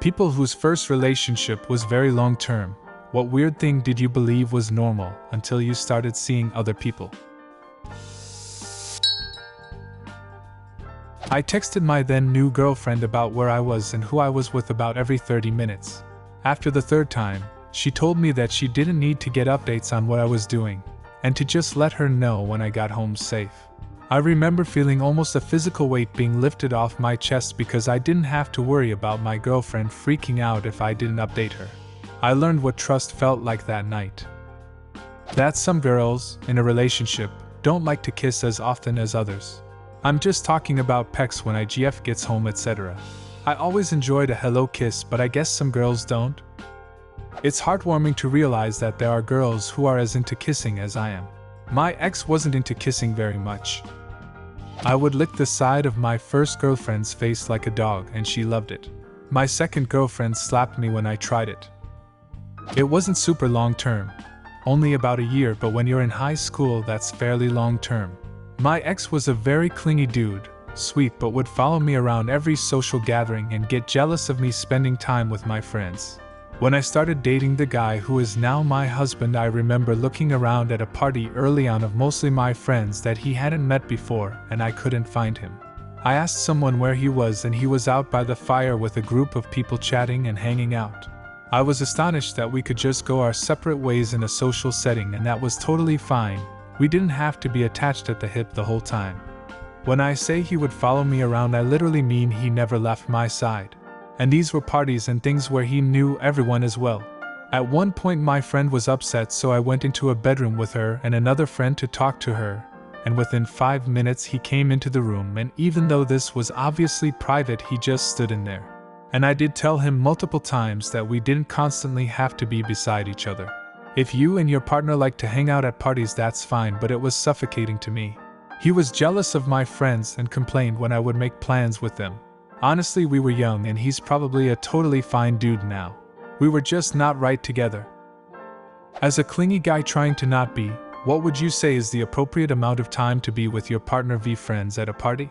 People whose first relationship was very long-term. What weird thing did you believe was normal until you started seeing other people? I texted my then new girlfriend about where I was and who I was with about every 30 minutes. After the third time, she told me that she didn't need to get updates on what I was doing, and to just let her know when I got home safe. I remember feeling almost a physical weight being lifted off my chest because I didn't have to worry about my girlfriend freaking out if I didn't update her. I learned what trust felt like that night. That some girls, in a relationship, don't like to kiss as often as others. I'm just talking about pecs when IGF gets home, etc. I always enjoyed a hello kiss, but I guess some girls don't. It's heartwarming to realize that there are girls who are as into kissing as I am. My ex wasn't into kissing very much. I would lick the side of my first girlfriend's face like a dog, and she loved it. My second girlfriend slapped me when I tried it. It wasn't super long term, only about a year, but when you're in high school that's fairly long term. My ex was a very clingy dude, sweet, but would follow me around every social gathering and get jealous of me spending time with my friends. When I started dating the guy who is now my husband, I remember looking around at a party early on of mostly my friends that he hadn't met before, and I couldn't find him. I asked someone where he was, and he was out by the fire with a group of people chatting and hanging out. I was astonished that we could just go our separate ways in a social setting, and that was totally fine. We didn't have to be attached at the hip the whole time. When I say he would follow me around, I literally mean he never left my side. And these were parties and things where he knew everyone as well. At one point my friend was upset, so I went into a bedroom with her and another friend to talk to her, and within 5 minutes he came into the room, and even though this was obviously private, he just stood in there. And I did tell him multiple times that we didn't constantly have to be beside each other. If you and your partner like to hang out at parties, that's fine, but it was suffocating to me. He was jealous of my friends and complained when I would make plans with them. Honestly, we were young, and he's probably a totally fine dude now. We were just not right together. As a clingy guy trying to not be, what would you say is the appropriate amount of time to be with your partner v friends at a party?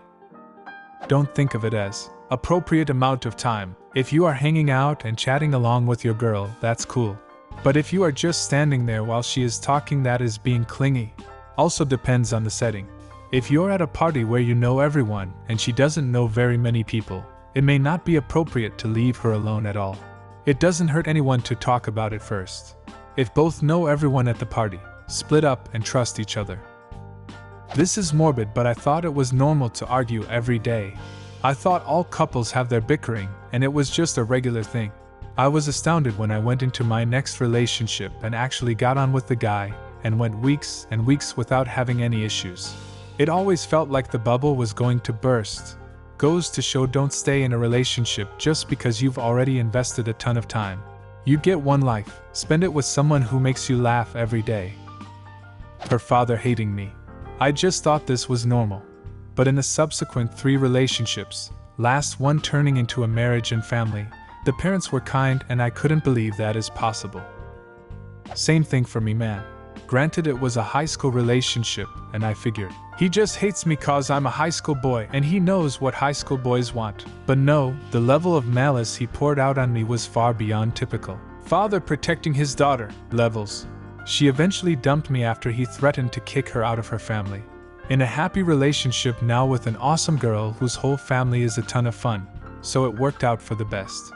Don't think of it as appropriate amount of time. If you are hanging out and chatting along with your girl, that's cool. But if you are just standing there while she is talking, that is being clingy. Also depends on the setting. If you're at a party where you know everyone and she doesn't know very many people, it may not be appropriate to leave her alone at all. It doesn't hurt anyone to talk about it first. If both know everyone at the party, split up and trust each other. This is morbid, but I thought it was normal to argue every day. I thought all couples have their bickering, and it was just a regular thing. I was astounded when I went into my next relationship and actually got on with the guy, and went weeks and weeks without having any issues. It always felt like the bubble was going to burst. Goes to show, don't stay in a relationship just because you've already invested a ton of time. You get one life, spend it with someone who makes you laugh every day. Her father hating me. I just thought this was normal. But in the subsequent 3 relationships, last one turning into a marriage and family, the parents were kind, and I couldn't believe that is possible. Same thing for me, man. Granted, it was a high school relationship, and I figured, he just hates me cause I'm a high school boy and he knows what high school boys want. But no, the level of malice he poured out on me was far beyond typical father protecting his daughter levels. She eventually dumped me after he threatened to kick her out of her family. In a happy relationship now with an awesome girl whose whole family is a ton of fun, so it worked out for the best.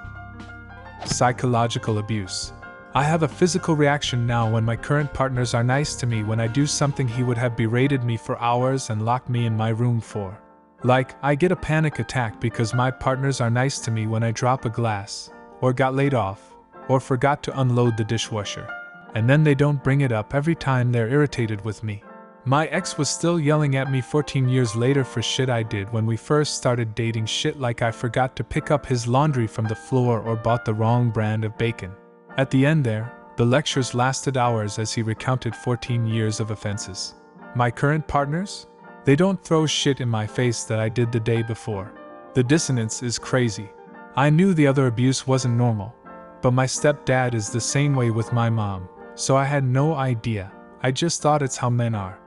Psychological abuse. I have a physical reaction now when my current partners are nice to me when I do something he would have berated me for hours and locked me in my room for. Like, I get a panic attack because my partners are nice to me when I drop a glass, or got laid off, or forgot to unload the dishwasher. And then they don't bring it up every time they're irritated with me. My ex was still yelling at me 14 years later for shit I did when we first started dating, shit like I forgot to pick up his laundry from the floor or bought the wrong brand of bacon. At the end there, the lectures lasted hours as he recounted 14 years of offenses. My current partners? They don't throw shit in my face that I did the day before. The dissonance is crazy. I knew the other abuse wasn't normal, but my stepdad is the same way with my mom, so I had no idea. I just thought it's how men are.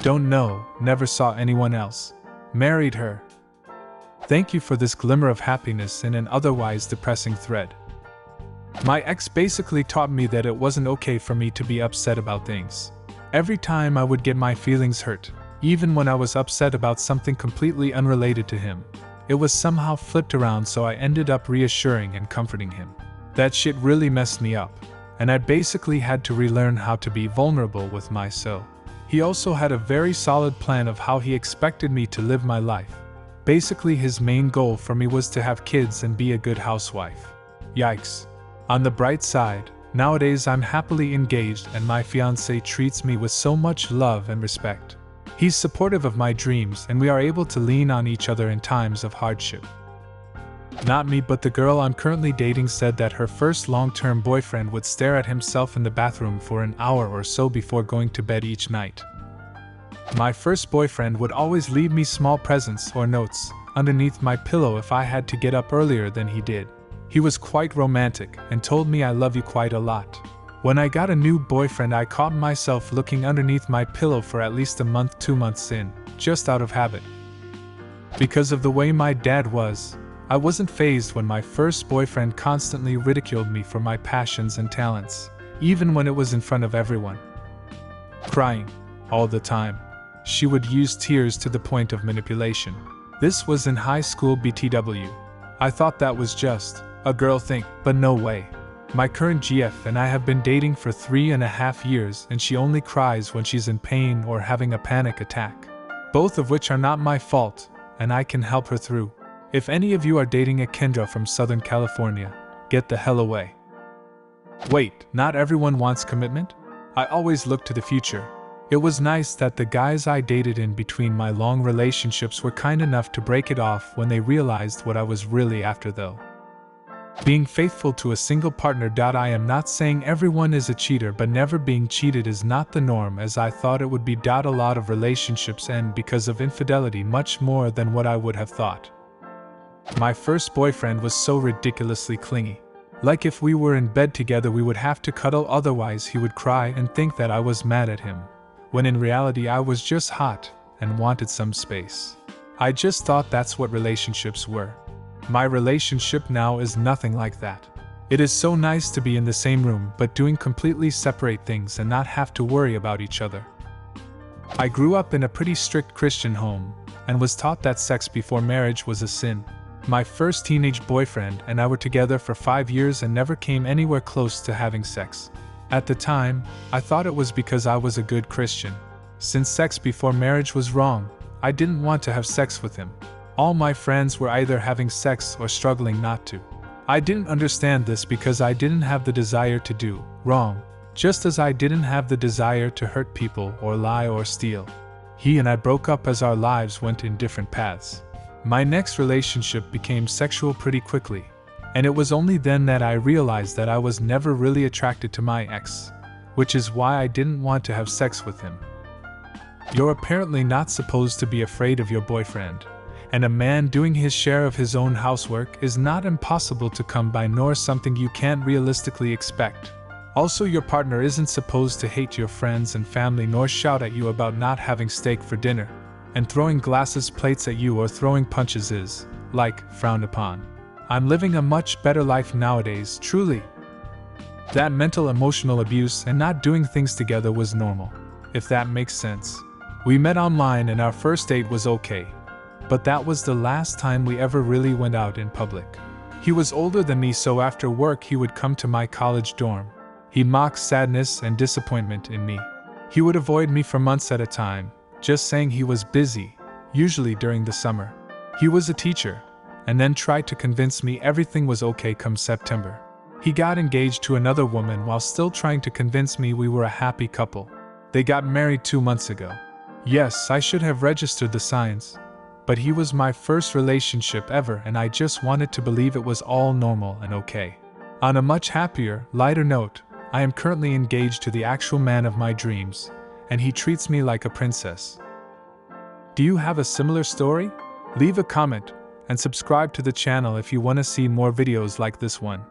Don't know, never saw anyone else. Married her. Thank you for this glimmer of happiness in an otherwise depressing thread. My ex basically taught me that it wasn't okay for me to be upset about things. Every time I would get my feelings hurt, even when I was upset about something completely unrelated to him, it was somehow flipped around, so I ended up reassuring and comforting him. That shit really messed me up, and I basically had to relearn how to be vulnerable with myself. He also had a very solid plan of how he expected me to live my life. Basically, his main goal for me was to have kids and be a good housewife. Yikes. On the bright side, nowadays I'm happily engaged and my fiancé treats me with so much love and respect. He's supportive of my dreams and we are able to lean on each other in times of hardship. Not me, but the girl I'm currently dating said that her first long-term boyfriend would stare at himself in the bathroom for an hour or so before going to bed each night. My first boyfriend would always leave me small presents or notes underneath my pillow if I had to get up earlier than he did. He was quite romantic and told me I love you quite a lot. When I got a new boyfriend, I caught myself looking underneath my pillow for at least a month, 2 months in, just out of habit. Because of the way my dad was, I wasn't fazed when my first boyfriend constantly ridiculed me for my passions and talents, even when it was in front of everyone. Crying, all the time. She would use tears to the point of manipulation. This was in high school BTW. I thought that was just a girl thing, but no way. My current GF and I have been dating for 3.5 years and she only cries when she's in pain or having a panic attack. Both of which are not my fault, and I can help her through. If any of you are dating a Kendra from Southern California, get the hell away. Wait, not everyone wants commitment? I always look to the future. It was nice that the guys I dated in between my long relationships were kind enough to break it off when they realized what I was really after though. Being faithful to a single partner. I am not saying everyone is a cheater, but never being cheated is not the norm, as I thought it would be. A lot of relationships end because of infidelity, much more than what I would have thought. My first boyfriend was so ridiculously clingy. Like if we were in bed together we would have to cuddle, otherwise he would cry and think that I was mad at him, when in reality I was just hot and wanted some space. I just thought that's what relationships were. My relationship now is nothing like that. It is so nice to be in the same room but doing completely separate things and not have to worry about each other. I grew up in a pretty strict Christian home and was taught that sex before marriage was a sin. My first teenage boyfriend and I were together for 5 years and never came anywhere close to having sex. At the time, I thought it was because I was a good Christian. Since sex before marriage was wrong, I didn't want to have sex with him. All my friends were either having sex or struggling not to. I didn't understand this because I didn't have the desire to do wrong, just as I didn't have the desire to hurt people or lie or steal. He and I broke up as our lives went in different paths. My next relationship became sexual pretty quickly, and it was only then that I realized that I was never really attracted to my ex, which is why I didn't want to have sex with him. You're apparently not supposed to be afraid of your boyfriend, and a man doing his share of his own housework is not impossible to come by, nor something you can't realistically expect. Also, your partner isn't supposed to hate your friends and family nor shout at you about not having steak for dinner, and throwing glasses, plates at you or throwing punches is, like, frowned upon. I'm living a much better life nowadays, truly. That mental emotional abuse and not doing things together was normal, if that makes sense. We met online and our first date was okay, but that was the last time we ever really went out in public. He was older than me, so after work he would come to my college dorm. He mocked sadness and disappointment in me. He would avoid me for months at a time, just saying he was busy, usually during the summer. He was a teacher, and then tried to convince me everything was okay come September. He got engaged to another woman while still trying to convince me we were a happy couple. They got married 2 months ago. Yes, I should have registered the signs, but he was my first relationship ever and I just wanted to believe it was all normal and okay. On a much happier, lighter note, I am currently engaged to the actual man of my dreams, and he treats me like a princess. Do you have a similar story? Leave a comment and subscribe to the channel if you want to see more videos like this one.